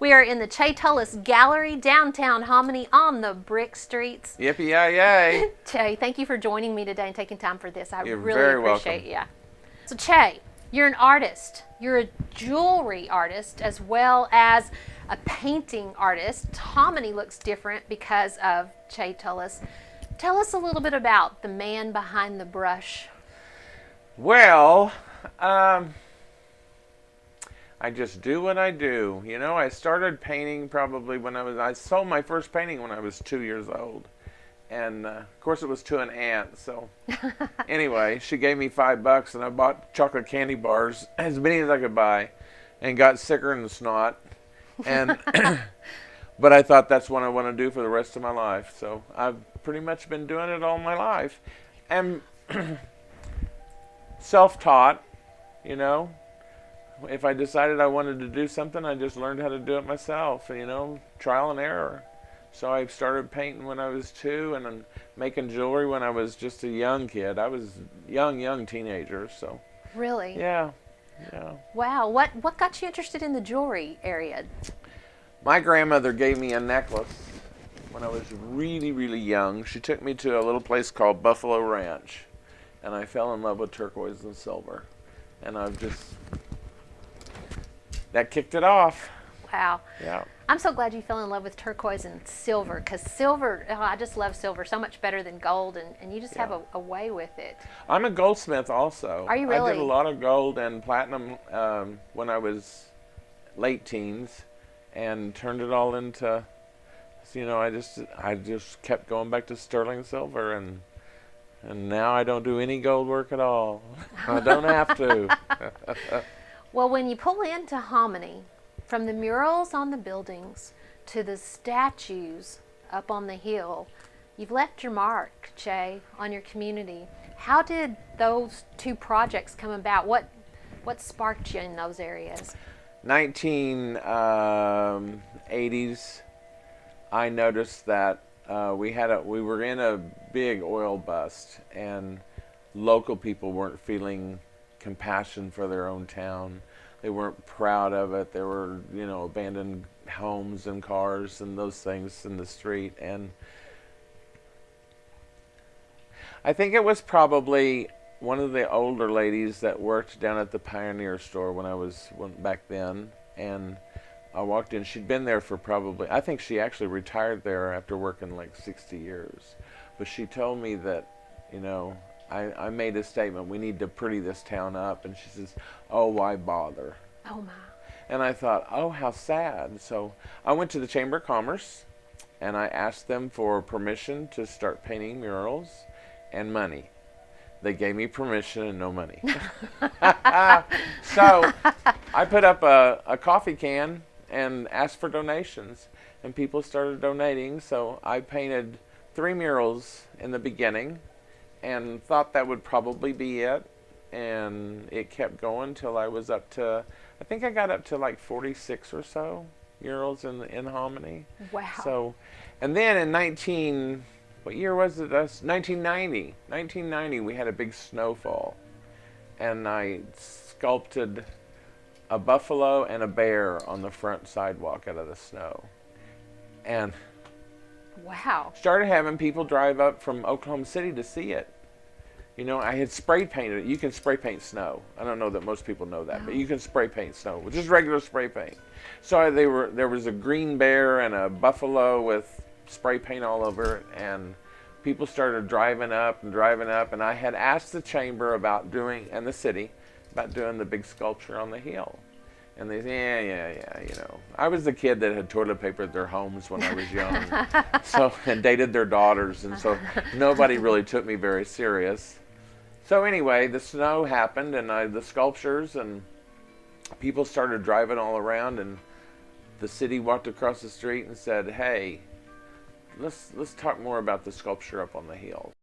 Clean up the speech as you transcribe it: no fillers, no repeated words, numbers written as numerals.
We are in the Cha Tullis Gallery, downtown Hominy, on the brick streets. Yippee-yi-yay. Che, thank you for joining me today and taking time for this. I You're really very appreciate welcome. you. So Che, you're an artist. You're a jewelry artist as well as a painting artist. Hominy looks different because of Cha Tullis. Tell us a little bit about the man behind the brush. Well, I just do what I do. You know, I started painting probably I sold my first painting when I was 2 years old. And of course it was to an aunt, so anyway, she gave me $5 and I bought chocolate candy bars, as many as I could buy, and got sicker than snot. And but I thought that's what I want to do for the rest of my life. So I've pretty much been doing it all my life. And self-taught, you know. If I decided I wanted to do something, I just learned how to do it myself, you know, trial and error. So I started painting when I was 2 and then making jewelry when I was just a young kid. I was young teenager, so. Really? Yeah. Wow. What got you interested in the jewelry area? My grandmother gave me a necklace when I was really young. She took me to a little place called Buffalo Ranch, and I fell in love with turquoise and silver. And that kicked it off. Wow. Yeah. I'm so glad you fell in love with turquoise and silver, because silver, I just love silver so much better than gold, and you just have a way with it. I'm a goldsmith also. Are you really? I did a lot of gold and platinum when I was late teens, and turned it all into, you know, I just kept going back to sterling silver, and now I don't do any gold work at all. I don't have to. Well, when you pull into Hominy, from the murals on the buildings to the statues up on the hill, you've left your mark, Che, on your community. How did those two projects come about? What sparked you in those areas? 1980s, I noticed that we were in a big oil bust, and local people weren't feeling compassion for their own town. They weren't proud of it. There were, you know, abandoned homes and cars and those things in the street. And I think it was probably one of the older ladies that worked down at the Pioneer store back then. And I walked in. She'd been there for I think she actually retired there after working like 60 years. But she told me that, you know, I made a statement, we need to pretty this town up, and she says, oh, why bother? Oh my. And I thought, oh, how sad. So I went to the Chamber of Commerce, and I asked them for permission to start painting murals and money. They gave me permission and no money. So I put up a coffee can and asked for donations, and people started donating. So I painted 3 murals in the beginning, and thought that would probably be it, and it kept going till I was up to, I think I got up to like 46 or so murals in Hominy. Wow. So, and then in what year was it? 1990 we had a big snowfall, and I sculpted a buffalo and a bear on the front sidewalk out of the snow, and wow. started having people drive up from Oklahoma City to see it. You know, I had spray painted it. You can spray paint snow. I don't know that most people know that, but you can spray paint snow, which is regular spray paint. So there was a green bear and a buffalo with spray paint all over it, and people started driving up, and I had asked the chamber and the city about doing the big sculpture on the hill. And they said, yeah, you know. I was the kid that had toilet papered their homes when I was young, and dated their daughters, and so nobody really took me very serious. So anyway, the snow happened, and the sculptures, and people started driving all around, and the city walked across the street and said, hey, let's talk more about the sculpture up on the hill.